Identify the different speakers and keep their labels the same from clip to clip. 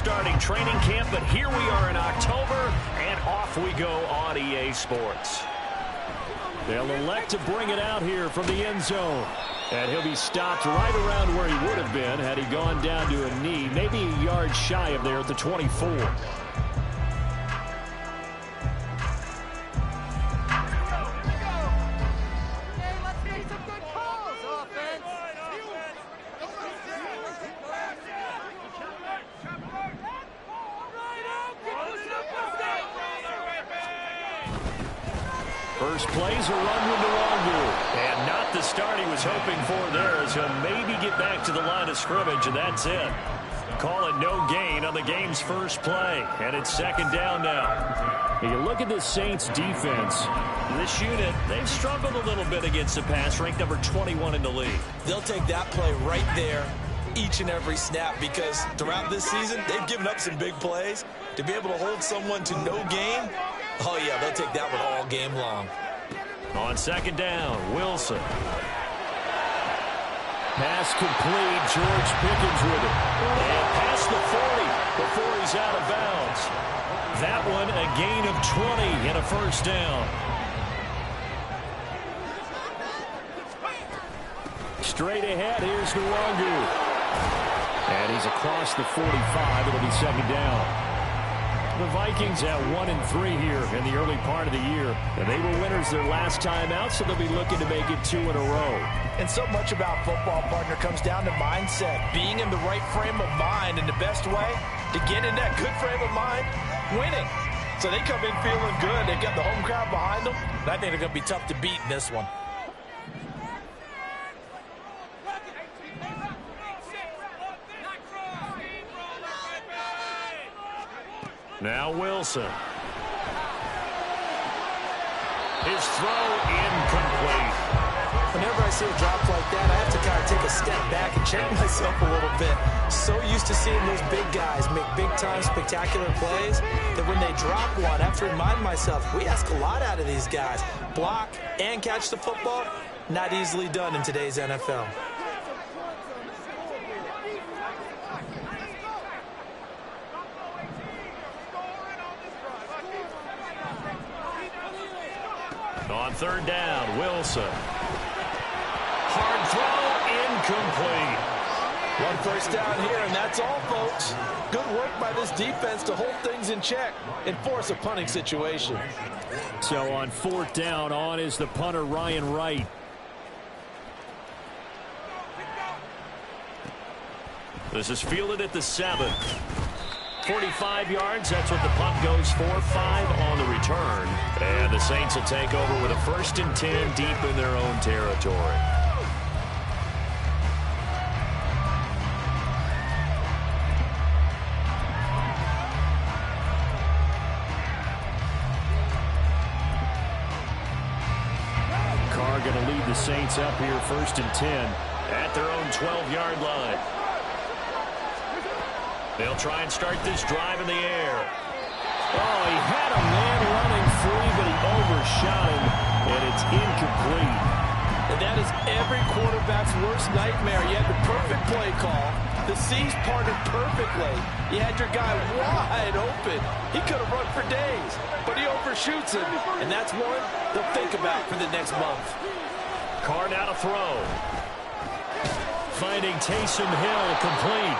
Speaker 1: starting training camp, but here we are in October, and off we go on EA Sports. They'll elect to bring it out here from the end zone. And he'll be stopped right around where he would have been had he gone down to a knee, maybe a yard shy of there at the 24. First play's a run with Nwangu. And not the start he was hoping for there, as he'll maybe get back to the line of scrimmage, and that's it. Call it no gain on the game's first play, and it's second down now. You look at this Saints defense. This unit, they've struggled a little bit against the pass, ranked number 21 in the league.
Speaker 2: They'll take that play right there each and every snap, because throughout this season, they've given up some big plays. To be able to hold someone to no gain, oh yeah, they'll take that one all game long.
Speaker 1: On second down, Wilson. Pass complete. George Pickens with it. And past the 40 before he's out of bounds. That one a gain of 20 and a first down. Straight ahead, here's Nwangu. And he's across the 45. It'll be second down. The Vikings at 1-3 here in the early part of the year. And they were winners their last time out, so they'll be looking to make it 2 in a row.
Speaker 2: And so much about football, partner, comes down to mindset. Being in the right frame of mind, and the best way to get in that good frame of mind, winning. So they come in feeling good. They've got the home crowd behind them. And I think they're going to be tough to beat in this one.
Speaker 1: Now Wilson. His throw incomplete.
Speaker 2: Whenever I see a drop like that, I have to kind of take a step back and check myself a little bit. So used to seeing those big guys make big-time spectacular plays that when they drop one, I have to remind myself, we ask a lot out of these guys. Block and catch the football, not easily done in today's NFL.
Speaker 1: On third down, Wilson. Hard throw, incomplete.
Speaker 2: One first down here, and that's all, folks. Good work by this defense to hold things in check and force a punting situation.
Speaker 1: So on fourth down, on is the punter, Ryan Wright. This is fielded at the 7. 45 yards, that's what the punt goes for. 5 on the return. And the Saints will take over with a 1st and 10 deep in their own territory. Carr going to lead the Saints up here, 1st and 10 at their own 12-yard line. They'll try and start this drive in the air. Oh, he had a man running free, but he overshot him, and it's incomplete.
Speaker 2: And that is every quarterback's worst nightmare. You had the perfect play call. The C's parted perfectly. You had your guy wide open. He could have run for days, but he overshoots him, and that's one they'll think about for the next month.
Speaker 1: Carr now to throw. Finding Taysom Hill complete.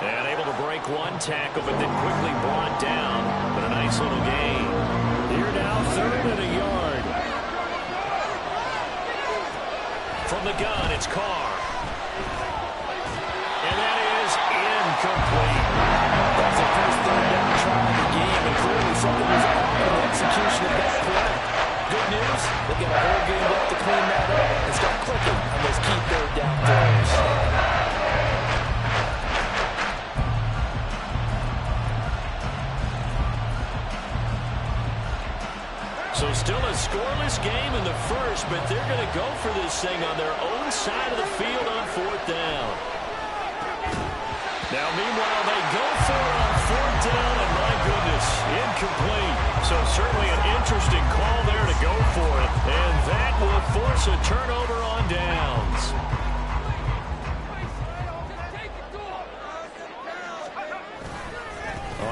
Speaker 1: And able to break one tackle, but then quickly brought down. But a nice little gain. Here now, 3rd and a yard. From the gun, it's Carr. And that is incomplete.
Speaker 2: That's the first 3rd down try of the game, and clearly something was off in the execution of that play. Good news, they've got a whole game left to clean that up and start clicking on those key 3rd down throws.
Speaker 1: So still a scoreless game in the first, but they're going to go for this thing on their own side of the field on 4th down. Now, meanwhile, they go for it on 4th down, and my goodness, incomplete. So certainly an interesting call there to go for it, and that will force a turnover on downs.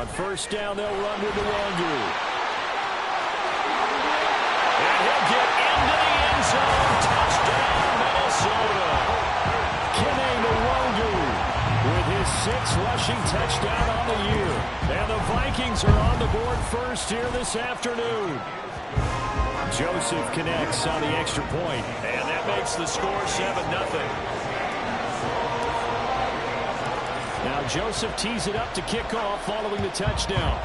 Speaker 1: On first down, they'll run with Nwangu. And he'll get into the end zone. Touchdown, Minnesota. Kene Nwangu with his 6th rushing touchdown on the year. And the Vikings are on the board first here this afternoon. Joseph connects on the extra point. And that makes the score 7-0. Now Joseph tees it up to kick off following the touchdown.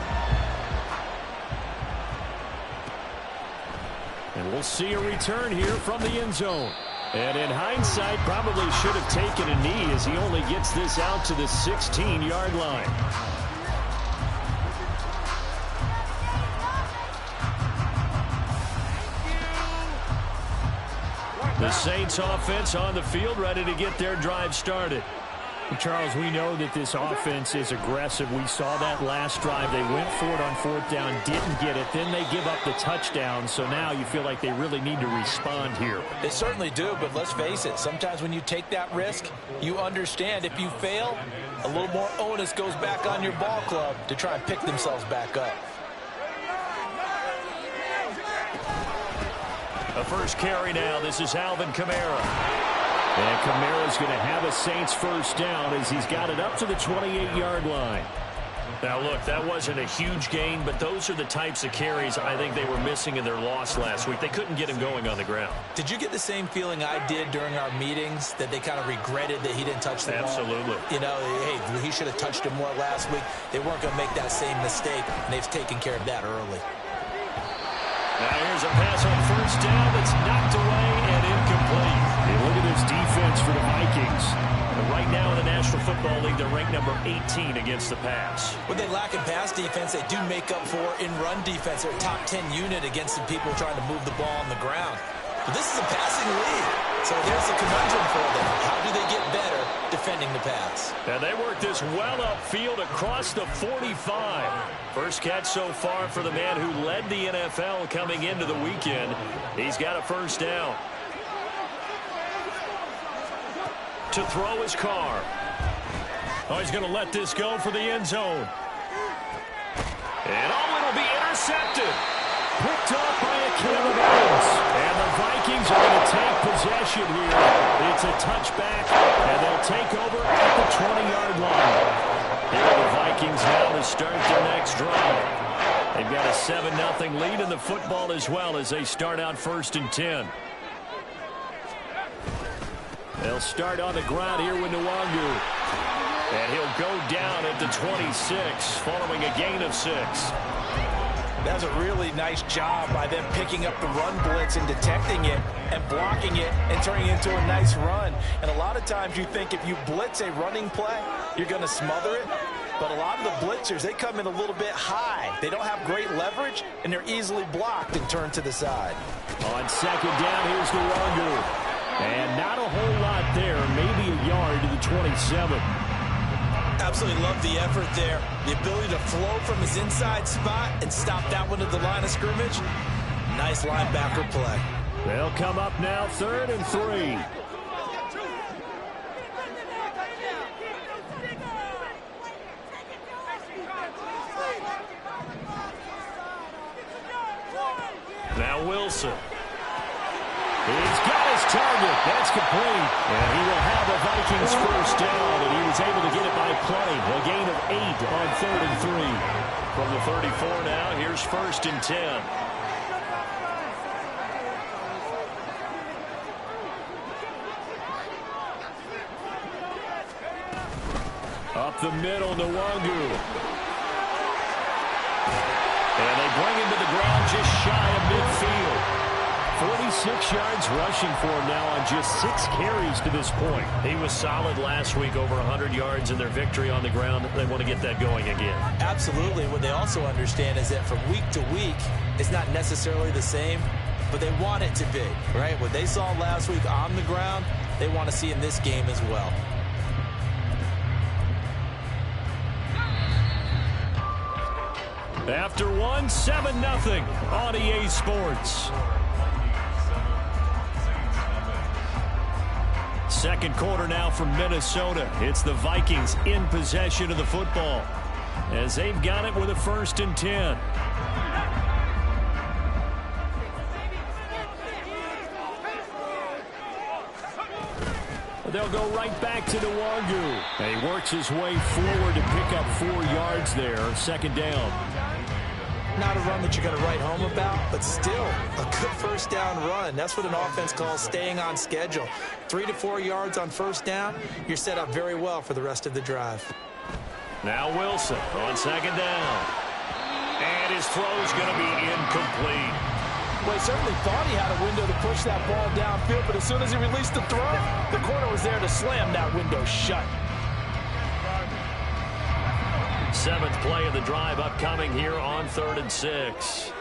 Speaker 1: And we'll see a return here from the end zone. And in hindsight, probably should have taken a knee as he only gets this out to the 16-yard line. The Saints offense on the field, ready to get their drive started. Charles, we know that this offense is aggressive. We saw that last drive. They went for it on 4th down, didn't get it. Then they give up the touchdown. So now you feel like they really need to respond here.
Speaker 2: They certainly do, but let's face it. Sometimes when you take that risk, you understand if you fail, a little more onus goes back on your ball club to try and pick themselves back up.
Speaker 1: A first carry now. This is Alvin Kamara. And Kamara's going to have a Saints first down as he's got it up to the 28-yard line. Now, look, that wasn't a huge gain, but those are the types of carries I think they were missing in their loss last week. They couldn't get him going on the ground.
Speaker 2: Did you get the same feeling I did during our meetings, that they kind of regretted that he didn't touch the ball?
Speaker 1: Absolutely.
Speaker 2: You know, hey, he should have touched him more last week. They weren't going to make that same mistake, and they've taken care of that early.
Speaker 1: Now here's a pass on first down that's knocked away and incomplete. Hey, look at this defense for the Vikings. And right now in the National Football League, they're ranked number 18 against the pass.
Speaker 2: When they lack in pass defense, they do make up for in run defense. They're a top 10 unit against the people trying to move the ball on the ground. But this is a passing league, so there's a conundrum for them. How do they get better defending the pass?
Speaker 1: And they work this well upfield across the 45. First catch so far for the man who led the NFL coming into the weekend. He's got a first down. To throw his car. Oh, he's going to let this go for the end zone. And it'll be intercepted. Picked off by a Caleb Evans. And the Vikings are going to take possession here. It's a touchback, and they'll take over at the 20-yard line. Here are the Vikings now to start their next drive. They've got a 7-0 lead in the football as well as they start out 1st and 10. They'll start on the ground here with Nwangu. And he'll go down at the 26 following a gain of 6.
Speaker 2: That was a really nice job by them picking up the run blitz and detecting it and blocking it and turning it into a nice run. And a lot of times you think if you blitz a running play, you're going to smother it. But a lot of the blitzers, they come in a little bit high. They don't have great leverage, and they're easily blocked and turned to the side.
Speaker 1: On second down, here's Nwangu. And not a whole lot there, maybe a yard to the 27.
Speaker 2: Absolutely love the effort there. The ability to flow from his inside spot and stop that one at the line of scrimmage. Nice linebacker play.
Speaker 1: They'll come up now 3rd and 3. Now Wilson. He's got his target. That's complete. And he will have a Vikings first down, and he was able to get it by play. A gain of 8 on 3rd and 3. From the 34 now, here's 1st and 10. Up the middle, Nwangu. And they bring him to the ground just shy of midfield. 46 yards rushing for him now on just 6 carries to this point. He was solid last week, over 100 yards in their victory on the ground. They want to get that going again.
Speaker 2: Absolutely. What they also understand is that from week to week, it's not necessarily the same, but they want it to be, right? What they saw last week on the ground, they want to see in this game as well.
Speaker 1: After one, 7-0 on EA Sports. Second quarter now from Minnesota. It's the Vikings in possession of the football. as they've got it with a 1st and 10. They'll go right back to Nwangu. And he works his way forward to pick up 4 yards there. 2nd down.
Speaker 2: Not a run that you're going to write home about, but still a good 1st down run. That's what an offense calls staying on schedule. 3 to 4 yards on 1st down, you're set up very well for the rest of the drive.
Speaker 1: Now Wilson on 2nd down. And his throw's going to be incomplete.
Speaker 2: Well, he certainly thought he had a window to push that ball downfield, but as soon as he released the throw, the corner was there to slam that window shut.
Speaker 1: 7th play of the drive upcoming here on 3rd and 6.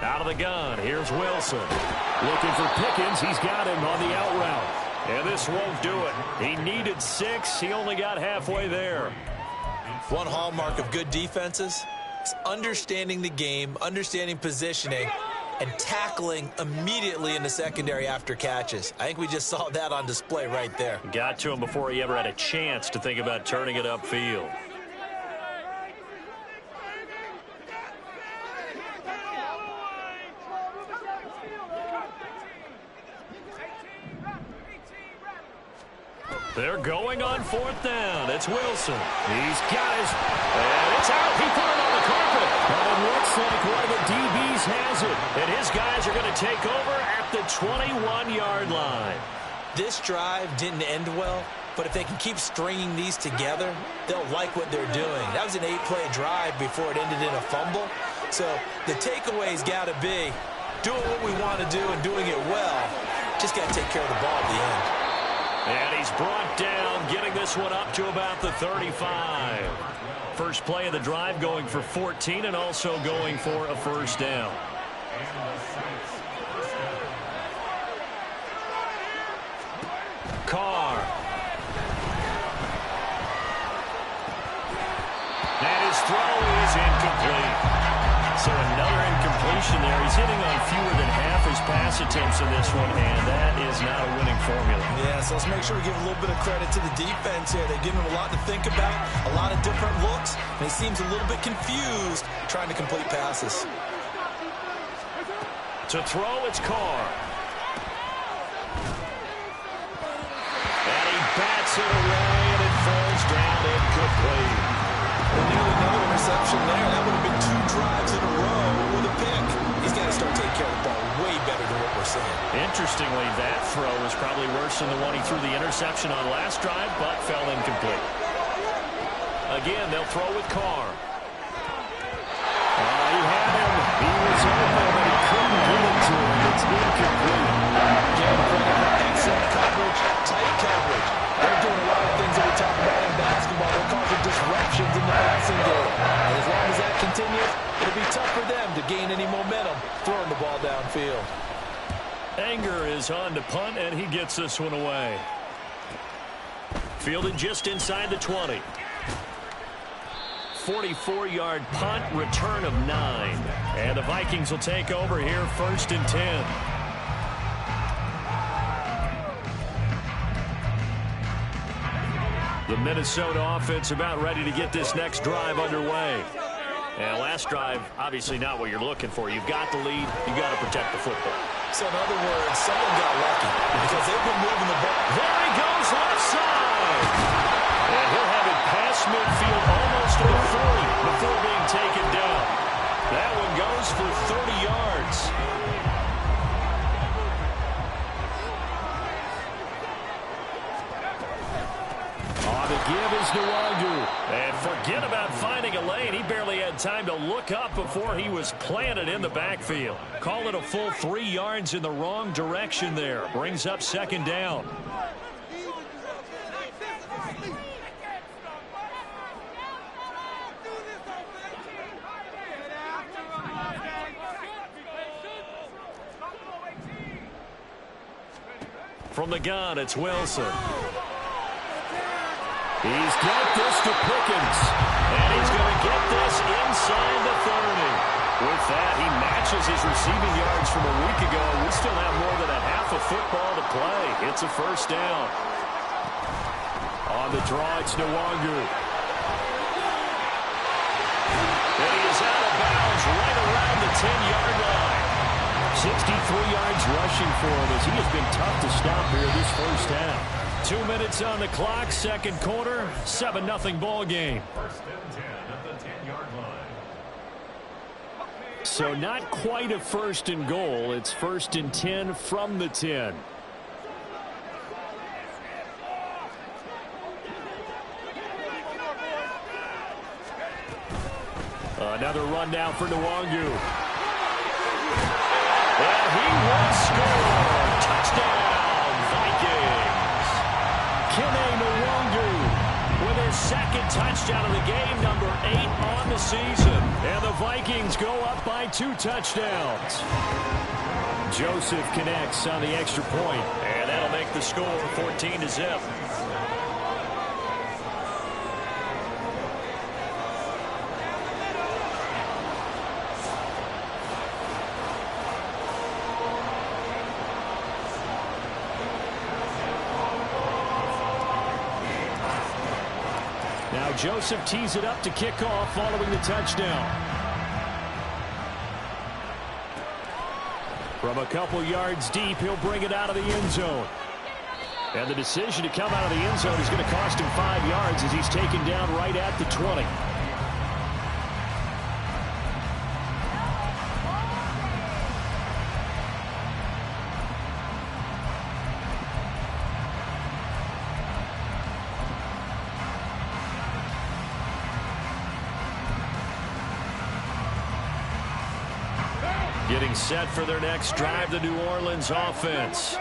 Speaker 1: Out of the gun, here's Wilson. Looking for Pickens. He's got him on the out route. And this won't do it. He needed 6. He only got halfway there.
Speaker 2: One hallmark of good defenses is understanding the game, understanding positioning, and tackling immediately in the secondary after catches. I think we just saw that on display right there.
Speaker 1: Got to him before he ever had a chance to think about turning it upfield. They're going on 4th down. It's Wilson. He's got his... And it's out. He put it on the carpet. And it looks like one of the DBs has it. And his guys are going to take over at the 21-yard line.
Speaker 2: This drive didn't end well, but if they can keep stringing these together, they'll like what they're doing. That was an 8-play drive before it ended in a fumble. So the takeaway's got to be doing what we want to do and doing it well. Just got to take care of the ball at the end.
Speaker 1: And he's brought down, getting this one up to about the 35. First play of the drive going for 14 and also going for a 1st down. Carr. And his throw is incomplete. So another incompletion there. He's hitting on fewer than half his pass attempts in this one, and that is not a winning formula.
Speaker 2: Yeah, so let's make sure we give a little bit of credit to the defense here. They've given him a lot to think about, a lot of different looks, and he seems a little bit confused trying to complete passes.
Speaker 1: To throw, it's Carr. And he bats it away, and it falls down incomplete.
Speaker 2: Well, nearly another interception there. That would have been 2 drives in a row with a pick. He's got to start taking care of the ball way better than what we're seeing.
Speaker 1: Interestingly, that throw was probably worse than the one he threw the interception on last drive, but fell incomplete. Again, they'll throw with Carr. He had him. He was open, but he couldn't get it to him. It's incomplete.
Speaker 2: Again, excellent coverage, tight coverage. They're doing a lot of things that we talk about in basketball. They're causing disruptions in the passing game. And as long as that continues, it'll be tough for them to gain any momentum throwing the ball downfield.
Speaker 1: Anger is on to punt, and he gets this one away. Fielded just inside the 20. 44-yard punt, return of 9. And the Vikings will take over here, 1st and 10. The Minnesota offense about ready to get this next drive underway. And last drive, obviously not what you're looking for. You've got the lead. You've got to protect the football.
Speaker 2: So in other words, someone got lucky because they've been moving the ball.
Speaker 1: There he goes, left side. And he'll have it past midfield almost to the 40 before being taken down. That one goes for 30 yards. The give is Nwangu. And forget about finding a lane. He barely had time to look up before he was planted in the backfield. Call it a full 3 yards in the wrong direction there. Brings up 2nd down. From the gun, it's Wilson. He's got this to Pickens. And he's going to get this inside the 30. With that, he matches his receiving yards from a week ago. We still have more than a half a football to play. It's a first down. On the draw, it's Nwangu. And he is out of bounds right around the 10-yard line. 63 yards rushing for him as he has been tough to stop here this first half. 2 minutes on the clock, second quarter, 7-0 ball game.
Speaker 3: First and 10 at the 10-yard line.
Speaker 1: So not quite a first and goal. It's first and 10 from the 10. Another run down for Nwangu. And he will score. Touchdown, Vikings. Kene Nwangu with his second touchdown of the game, number 8 on the season. And the Vikings go up by 2 touchdowns. Joseph connects on the extra point, and that'll make the score 14-0. Now Joseph tees it up to kick off following the touchdown. From a couple yards deep, he'll bring it out of the end zone. And the decision to come out of the end zone is going to cost him 5 yards as he's taken down right at the 20. Getting set for their next drive, the New Orleans offense.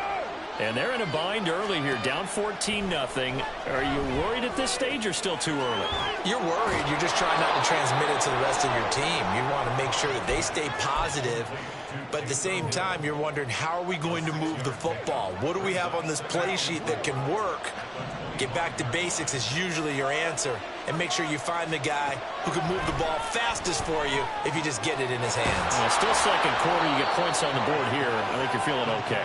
Speaker 1: And they're in a bind early here, down 14-0. Are you worried at this stage or still too early?
Speaker 2: You're worried. You're just trying not to transmit it to the rest of your team. You want to make sure that they stay positive. But at the same time, you're wondering, how are we going to move the football? What do we have on this play sheet that can work? Get back to basics is usually your answer. And make sure you find the guy who can move the ball fastest for you if you just get it in his hands.
Speaker 1: Well, still second quarter. You get points on the board here. I think you're feeling okay.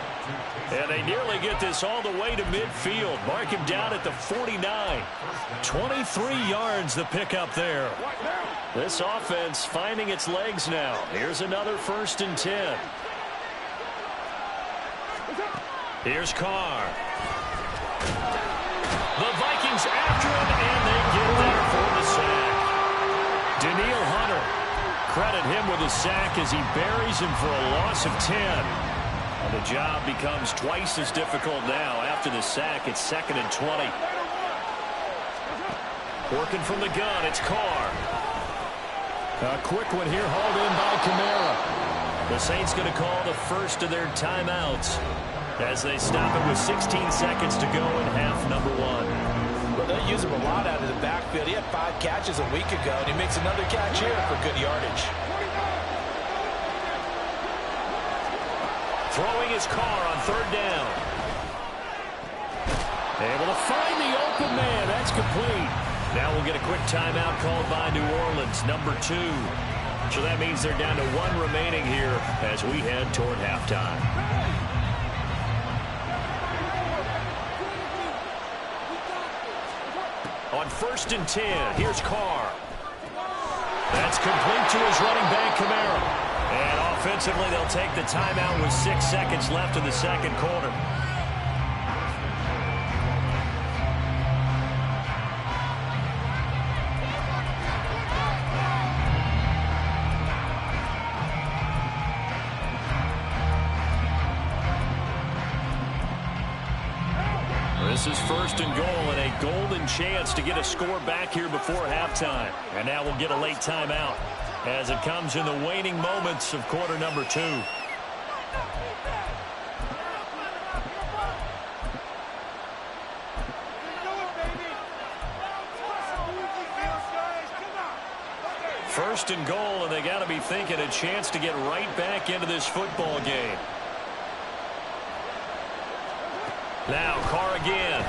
Speaker 1: And they nearly get this all the way to midfield. Mark him down at the 49. 23 yards the pickup there. This offense finding its legs now. Here's another first and 10. Here's Carr. The Vikings after him, and they get there for the sack. Daniil Hunter, credit him with a sack as he buries him for a loss of 10. And the job becomes twice as difficult now. After the sack, it's 2nd and 20. Working from the gun, it's Carr. A quick one here, hauled in by Kamara. The Saints going to call the first of their timeouts as they stop it with 16 seconds to go in half number 1.
Speaker 2: Well, they use him a lot out of the backfield. He had 5 catches a week ago, and he makes another catch here for good yardage.
Speaker 1: Throwing his Carr on 3rd down. Able to find the open man. That's complete. Now we'll get a quick timeout called by New Orleans, number 2. So that means they're down to 1 remaining here as we head toward halftime. On 1st and 10, here's Carr. That's complete to his running back, Kamara. And offensively, they'll take the timeout with 6 seconds left in the second quarter. This is 1st and goal and a golden chance to get a score back here before halftime. And now we'll get a late timeout as it comes in the waning moments of quarter number 2. First and goal, and they got to be thinking a chance to get right back into this football game. Now Carr again.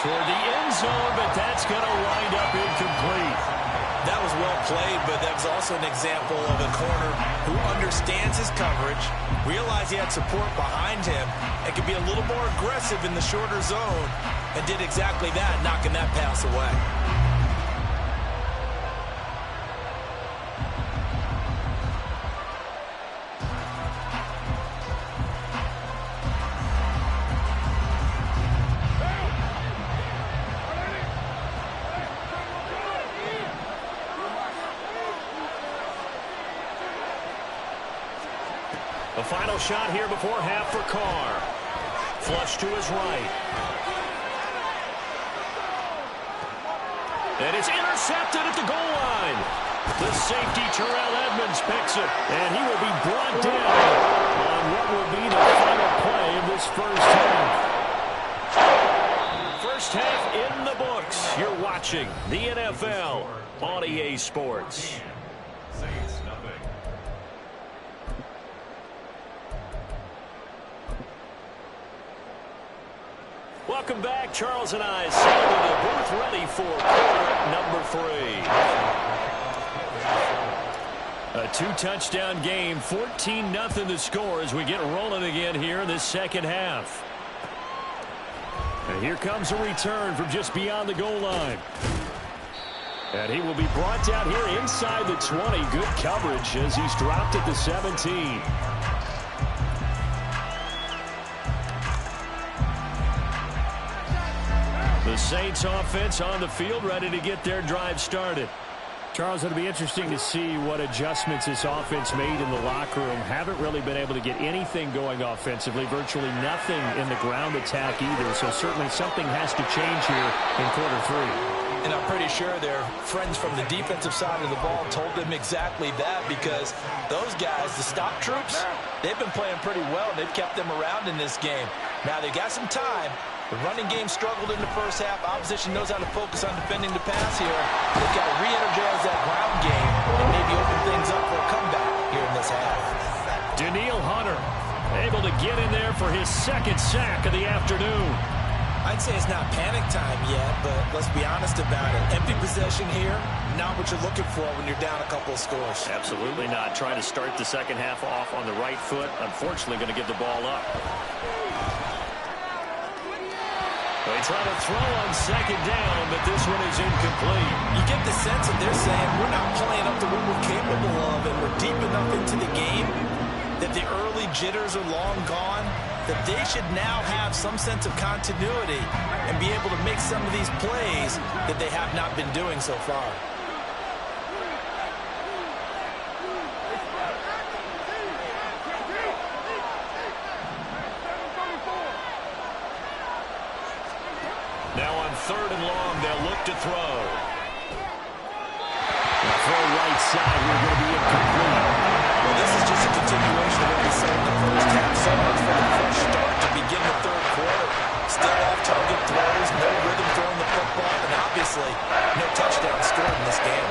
Speaker 1: Toward the end zone, but that's going to wind up incomplete.
Speaker 2: That was well played, but that was also an example of a corner who understands his coverage, realized he had support behind him, and could be a little more aggressive in the shorter zone, and did exactly that, knocking that pass away.
Speaker 1: The final shot here before half for Carr. Flush to his right. And it's intercepted at the goal line. The safety, Terrell Edmonds, picks it. And he will be brought down on what will be the final play of this first half. First half in the books. You're watching the NFL on EA Sports.
Speaker 3: Saints, nothing.
Speaker 1: Welcome back. Charles and I settled in the booth ready for quarter number 3. A two-touchdown game, 14-0 the score as we get rolling again here in this second half. And here comes a return from just beyond the goal line. And he will be brought down here inside the 20. Good coverage as he's dropped at the 17. The Saints offense on the field, ready to get their drive started. Charles, it'll be interesting to see what adjustments this offense made in the locker room. Haven't really been able to get anything going offensively, virtually nothing in the ground attack either. So certainly something has to change here in quarter 3.
Speaker 2: And I'm pretty sure their friends from the defensive side of the ball told them exactly that, because those guys, the stop troops, they've been playing pretty well. They've kept them around in this game. Now they've got some time. The running game struggled in the first half. Opposition knows how to focus on defending the pass here. They've got to re-energize that ground game and maybe open things up for a comeback here in this half.
Speaker 1: Danielle Hunter able to get in there for his second sack of the afternoon.
Speaker 2: I'd say it's not panic time yet, but let's be honest about it. Empty possession here, not what you're looking for when you're down a couple of scores.
Speaker 1: Absolutely not. Trying to start the second half off on the right foot. Unfortunately, going to give the ball up. They try to throw on second down, but this one is incomplete.
Speaker 2: You get the sense that they're saying we're not playing up to what we're capable of, and we're deep enough into the game that the early jitters are long gone, that they should now have some sense of continuity and be able to make some of these plays that they have not been doing so far.
Speaker 1: Now on third and long, they'll look to throw. The throw right side, we're going to be incomplete.
Speaker 2: Well, this is just a continuation of what we saw in the first half. So much for the fresh start to begin the third quarter. Still off-target throws, no rhythm throwing the football, and obviously no touchdown scored in this game.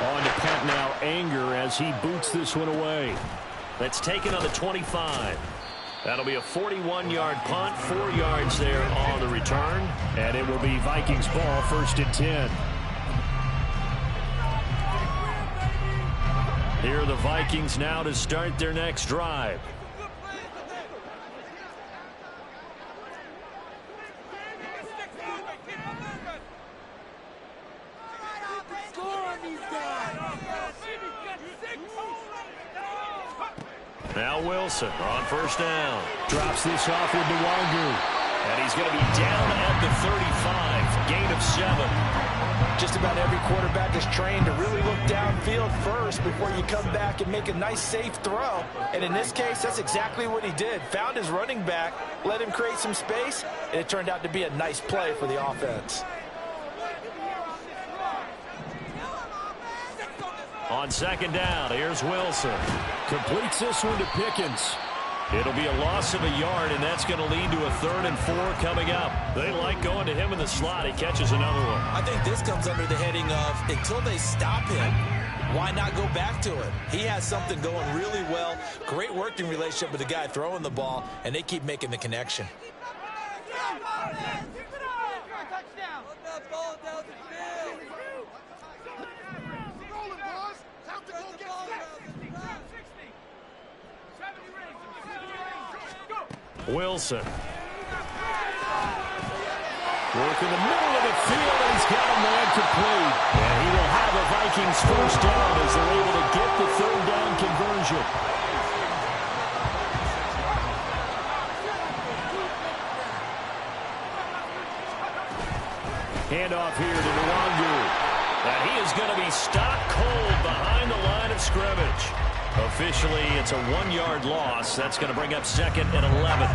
Speaker 1: On to punt now, Anger as he boots this one away. That's taken on the 25. That'll be a 41-yard punt, 4 yards there on the return, and it will be Vikings ball, 1st and 10. Here are the Vikings now to start their next drive. Now Wilson on first down. Drops this off with Nwangu. And he's going to be down at the 35. Gain of 7.
Speaker 2: Just about every quarterback is trained to really look downfield first before you come back and make a nice, safe throw. And in this case, that's exactly what he did. Found his running back, let him create some space, and it turned out to be a nice play for the offense.
Speaker 1: On second down, here's Wilson. Completes this one to Pickens. It'll be a loss of a yard, and that's going to lead to a 3rd and 4 coming up. They like going to him in the slot. He catches another one.
Speaker 2: I think this comes under the heading of, until they stop him, why not go back to it? He has something going really well. Great working relationship with the guy throwing the ball, and they keep making the connection.
Speaker 1: Wilson. Work in the middle of the field, and he's got a man complete. And he will have a Vikings first down as they're able to get the third down conversion. Handoff here to Nwangu. And he is going to be stopped cold behind the line of scrimmage. Officially, it's a 1-yard loss. That's going to bring up 2nd and 11.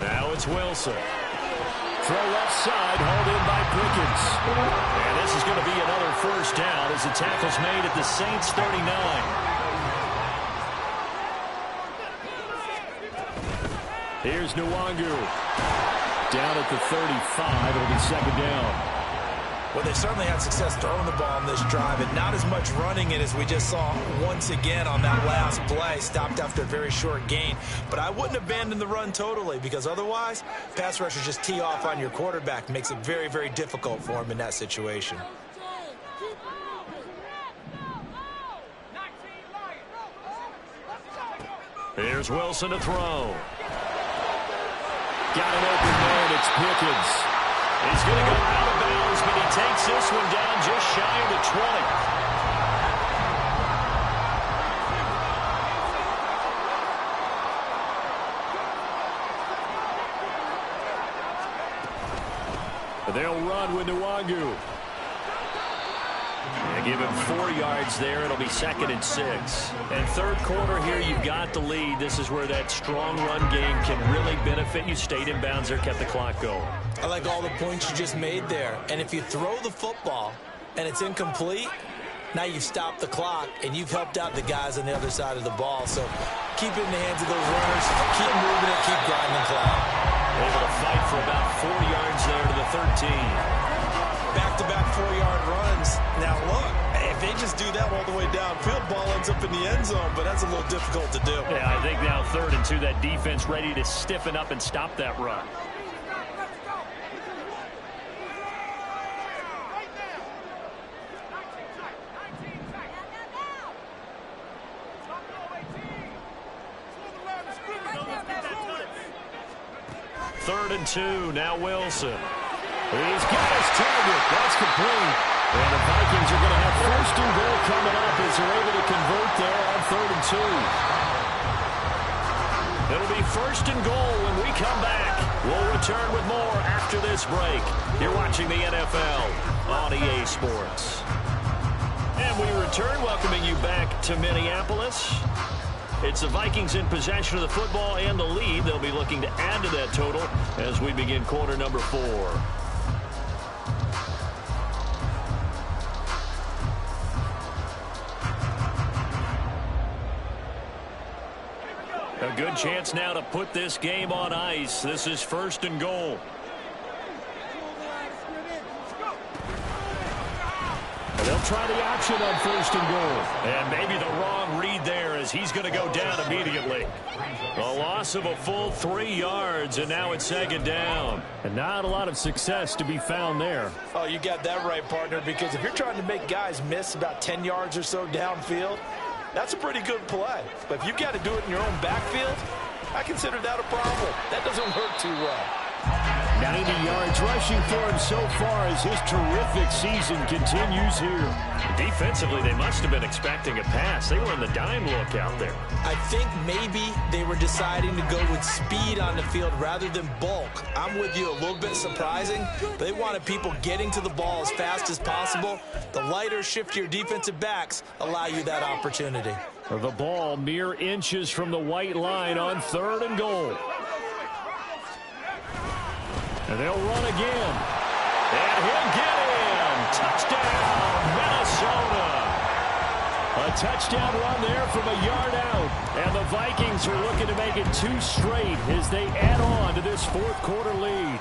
Speaker 1: Now it's Wilson. Throw left side, hauled in by Pickens. And this is going to be another first down as the tackle's made at the Saints 39. Here's Nwangu. Down at the 35. It'll be 2nd down.
Speaker 2: Well, they certainly had success throwing the ball on this drive, and not as much running it as we just saw once again on that last play. Stopped after a very short gain. But I wouldn't abandon the run totally, because otherwise, pass rushers just tee off on your quarterback. Makes it very, very difficult for him in that situation.
Speaker 1: Here's Wilson to throw. Got an open man. It's Pickens. He's going to go out of bounds, but he takes this one down just shy of the 20. But they'll run with Nwangu. And give him 4 yards there. It'll be 2nd and 6. And third quarter here, you've got the lead. This is where that strong run game can really benefit you. Stayed in bounds there, kept the clock going.
Speaker 2: I like all the points you just made there. And if you throw the football and it's incomplete, now you've stopped the clock and you've helped out the guys on the other side of the ball. So keep it in the hands of those runners. Keep moving it. Keep grinding clock.
Speaker 1: Able to fight for about 4 yards there to the 13.
Speaker 2: Back-to-back 4-yard runs. Now, look, if they just do that all the way downfield, ball ends up in the end zone, but that's a little difficult to do.
Speaker 1: Yeah, I think now 3rd and 2, that defense ready to stiffen up and stop that run. Third and 2, now Wilson. He's got his target. That's complete. And the Vikings are going to have 1st and goal coming up as they're able to convert there on 3rd and 2. It'll be 1st and goal when we come back. We'll return with more after this break. You're watching the NFL on EA Sports. And we return, welcoming you back to Minneapolis. It's the Vikings in possession of the football and the lead. They'll be looking to add to that total as we begin quarter number 4. A good chance now to put this game on ice. This is 1st and goal. And they'll try the option on 1st and goal. And maybe the wrong read there as he's going to go down immediately. A loss of a full 3 yards, and now it's 2nd down. And not a lot of success to be found there.
Speaker 2: Oh, you got that right, partner, because if you're trying to make guys miss about 10 yards or so downfield, that's a pretty good play. But if you've got to do it in your own backfield, I consider that a problem. That doesn't work too well.
Speaker 1: 90 yards rushing for him so far as his terrific season continues here. Defensively, they must have been expecting a pass. They were in the dime look out there.
Speaker 2: I think maybe they were deciding to go with speed on the field rather than bulk. I'm with you, a little bit surprising. They wanted people getting to the ball as fast as possible. The lighter, shiftier defensive backs allow you that opportunity.
Speaker 1: The ball mere inches from the white line on 3rd and goal. And they'll run again. And he'll get in. Touchdown, Minnesota. A A touchdown run there from a yard out. And the Vikings are looking to make it 2 straight as they add on to this fourth quarter lead.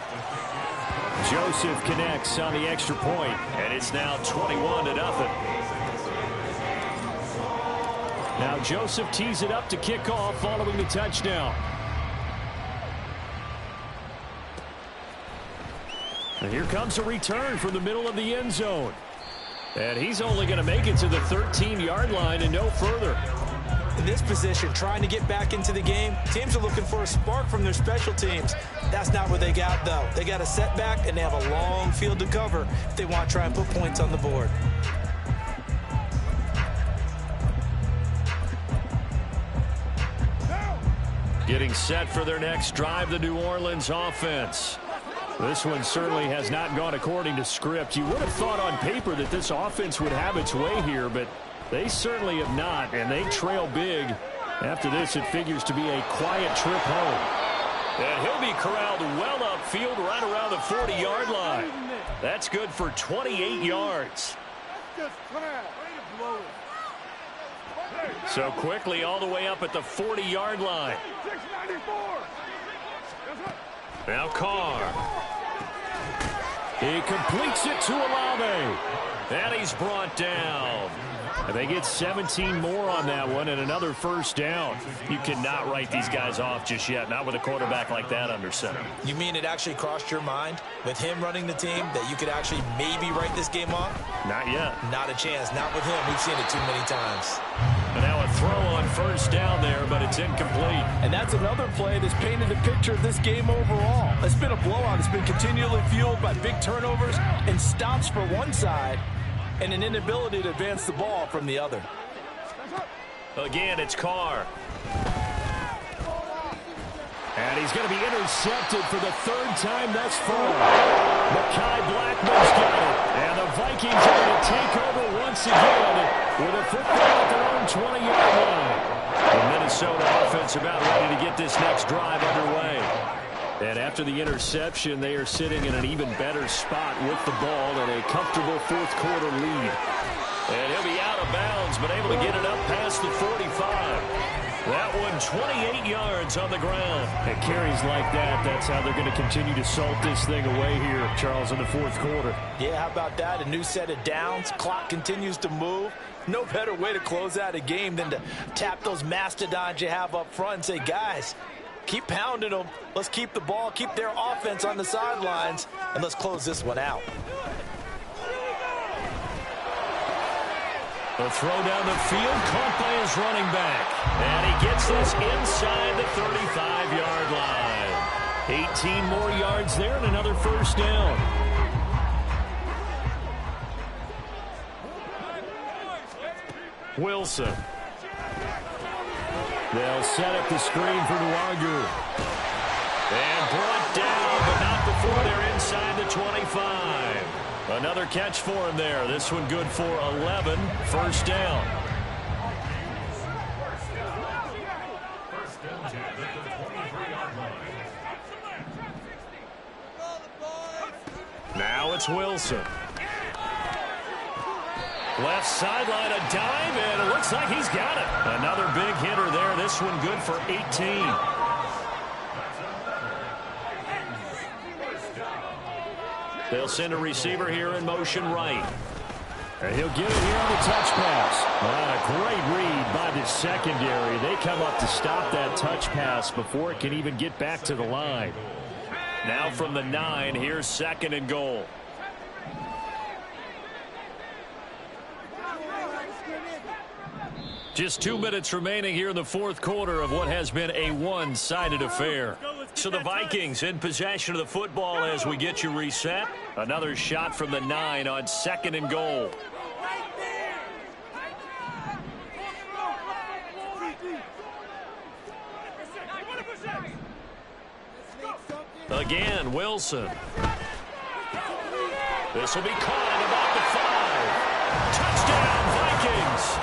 Speaker 1: Joseph connects on the extra point, and it's now 21-0. Now Joseph tees it up to kick off following the touchdown. And here comes a return from the middle of the end zone. And he's only going to make it to the 13-yard line and no further.
Speaker 2: In this position, trying to get back into the game, teams are looking for a spark from their special teams. That's not what they got, though. They got a setback, and they have a long field to cover if they want to try and put points on the board.
Speaker 1: Getting set for their next drive, the New Orleans offense. This one certainly has not gone according to script. You would have thought on paper that this offense would have its way here, but they certainly have not, and they trail big. After this, it figures to be a quiet trip home. And he'll be corralled well upfield right around the 40-yard line. That's good for 28 yards. So quickly all the way up at the 40-yard line. Now Carr. He completes it to Olave. And he's brought down. And they get 17 more on that one and another first down. You cannot write these guys off just yet, not with a quarterback like that under center.
Speaker 2: You mean it actually crossed your mind with him running the team that you could actually maybe write this game off?
Speaker 1: Not yet.
Speaker 2: Not a chance. Not with him. We've seen it too many times.
Speaker 1: And now a throw on first down there, but it's incomplete.
Speaker 4: And that's another play that's painted the picture of this game overall. It's been a blowout. It's been continually fueled by big turnovers and stops for one side and an inability to advance the ball from the other.
Speaker 1: Again, it's Carr. And he's going to be intercepted for the 3rd time thus far. Mekhi Blackman's got it. And the Vikings are going to take over once again with a football at their own 20-yard line. The Minnesota offense about ready to get this next drive underway. And after the interception, they are sitting in an even better spot with the ball and a comfortable fourth quarter lead. And he'll be out of bounds, but able to get it up past the 45. That one 28 yards on the ground. And carries like that, that's how they're going to continue to salt this thing away here, Charles, in the fourth quarter.
Speaker 2: Yeah, how about that? A new set of downs. Clock continues to move. No better way to close out a game than to tap those mastodons you have up front and say, guys, keep pounding them. Let's keep the ball, keep their offense on the sidelines, and let's close this one out.
Speaker 1: The throw down the field, caught by his running back. And he gets this inside the 35-yard line. 18 more yards there and another first down. Wilson. They'll set up the screen for Nwangu. And brought down, but not before they're inside the 25. Another catch for him there. This one good for 11. First down. Now it's Wilson. Left sideline, a dive, and it looks like he's got it. Another big hitter there. This one good for 18. They'll send a receiver here in motion right. And he'll get it here on the touch pass. A great read by the secondary. They come up to stop that touch pass before it can even get back to the line. Now from the 9, here's 2nd and goal. Just 2 minutes remaining here in the fourth quarter of what has been a one-sided affair. So the Vikings in possession of the football as we get you reset. Another shot from the 9 on 2nd and goal. Again, Wilson. This will be caught at about the 5. Touchdown, Vikings!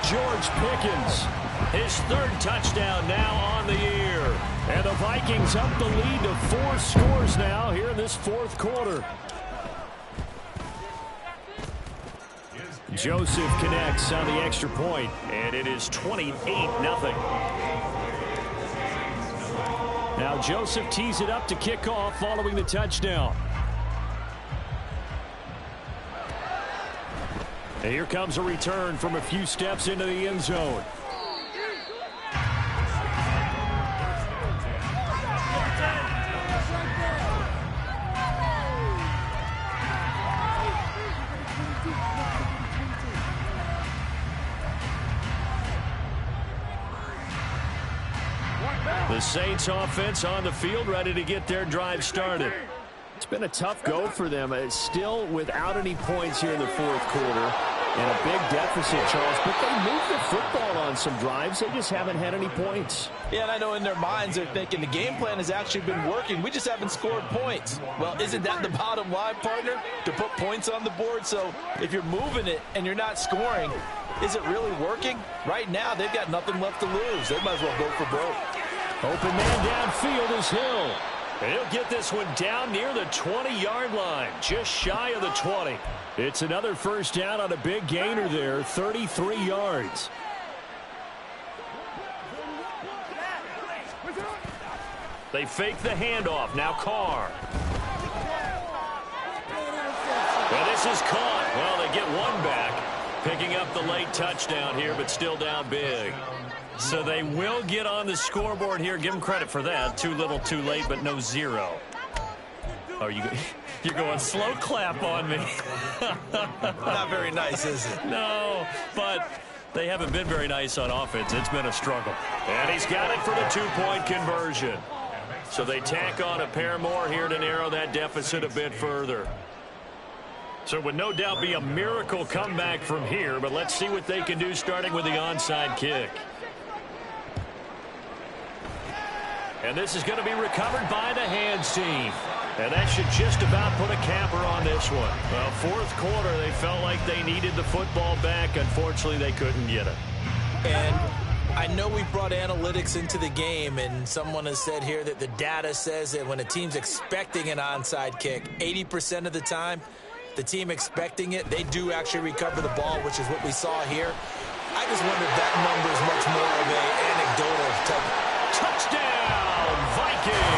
Speaker 1: George Pickens, his 3rd touchdown now on the year. And the Vikings up the lead to 4 scores now here in this fourth quarter. Joseph connects on the extra point, and it is 28-0. Now Joseph tees it up to kick off following the touchdown. And here comes a return from a few steps into the end zone. The Saints offense on the field, ready to get their drive started. It's been a tough go for them. It's still without any points here in the fourth quarter and a big deficit, Charles. But they moved the football on some drives. They just haven't had any points.
Speaker 4: Yeah, and I know in their minds they're thinking the game plan has actually been working. We just haven't scored points. Well, isn't that the bottom line, partner? To put points on the board. So if you're moving it and you're not scoring, is it really working? Right now, they've got nothing left to lose. They might as well go for broke.
Speaker 1: Open man downfield is Hill. And he'll get this one down near the 20-yard line, just shy of the 20. It's another first down on a big gainer there, 33 yards. They fake the handoff. Now Carr. And this is caught. Well, they get one back, picking up the late touchdown here, but still down big. So they will get on the scoreboard here. Give them credit for that. Too little, too late, but no zero. Oh, you're going slow clap on me.
Speaker 4: Not very nice, is it?
Speaker 1: No, but they haven't been very nice on offense. It's been a struggle. And he's got it for the two-point conversion. So they tack on a pair more here to narrow that deficit a bit further. So it would no doubt be a miracle comeback from here, but let's see what they can do starting with the onside kick. And this is going to be recovered by the hands team. And that should just about put a capper on this one. Well, fourth quarter, they felt like they needed the football back. Unfortunately, they couldn't get it.
Speaker 2: And I know we brought analytics into the game, and someone has said here that the data says that when a team's expecting an onside kick, 80% of the time, the team expecting it, they do actually recover the ball, which is what we saw here. I just wonder if that number is much more of an anecdotal type.
Speaker 1: Touchdown, Vikings!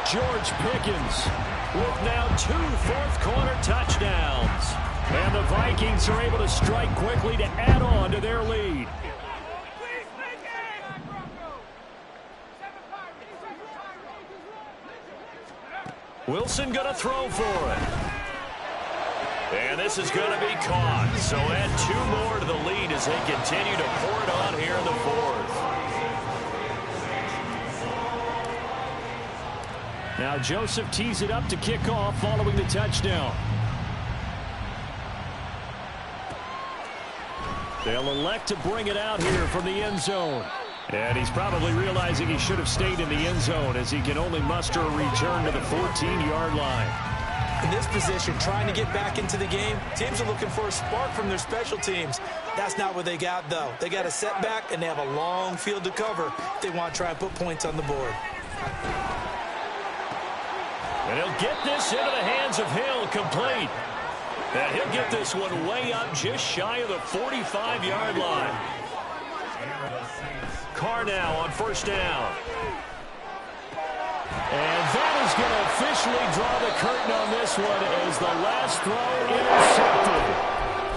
Speaker 1: George Pickens with now 2 fourth-quarter touchdowns. And the Vikings are able to strike quickly to add on to their lead. Wilson going to throw for it. And this is going to be caught. So add 2 more to the lead as they continue to pour it on here in the fourth. Now Joseph tees it up to kick off following the touchdown. They'll elect to bring it out here from the end zone. And he's probably realizing he should have stayed in the end zone as he can only muster a return to the 14-yard line.
Speaker 2: In this position, trying to get back into the game, teams are looking for a spark from their special teams. That's not what they got, though. They got a setback, and they have a long field to cover if they want to try and put points on the board.
Speaker 1: And he'll get this into the hands of Hill, complete. And he'll get this one way up just shy of the 45-yard line. Carr now on first down. And that is going to officially draw the curtain on this one as the last throw intercepted.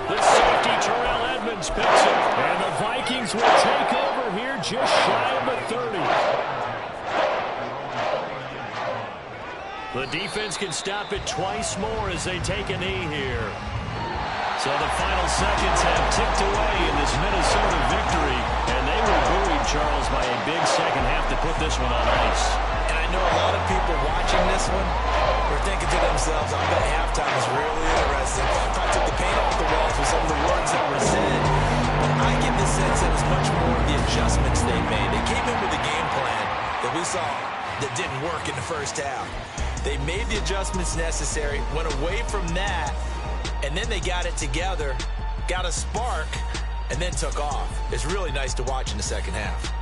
Speaker 1: The safety, Terrell Edmonds, picks it. And the Vikings will take over here just shy of the 30. The defense can stop it twice more as they take a knee here. So the final seconds have ticked away in this Minnesota victory, and they were buoyed, Charles, by a big second half to put this one on ice.
Speaker 2: And I know a lot of people watching this one were thinking to themselves, I bet halftime is really interesting. I took the paint off the walls with some of the words that were said. But I get the sense it was much more of the adjustments they made. They came in with a game plan that we saw that didn't work in the first half. They made the adjustments necessary, went away from that, and then they got it together, got a spark, and then took off. It's really nice to watch in the second half.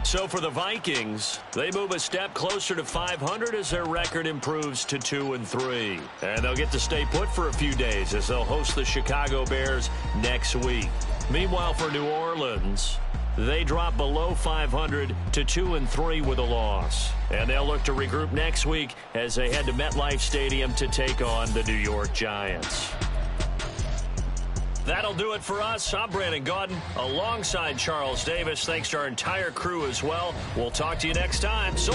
Speaker 1: So for the Vikings, they move a step closer to 500 as their record improves to 2-3. And they'll get to stay put for a few days as they'll host the Chicago Bears next week. Meanwhile, for New Orleans, they drop below 500 to 2-3 with a loss. And they'll look to regroup next week as they head to MetLife Stadium to take on the New York Giants. That'll do it for us. I'm Brandon Gaudin alongside Charles Davis. Thanks to our entire crew as well. We'll talk to you next time. So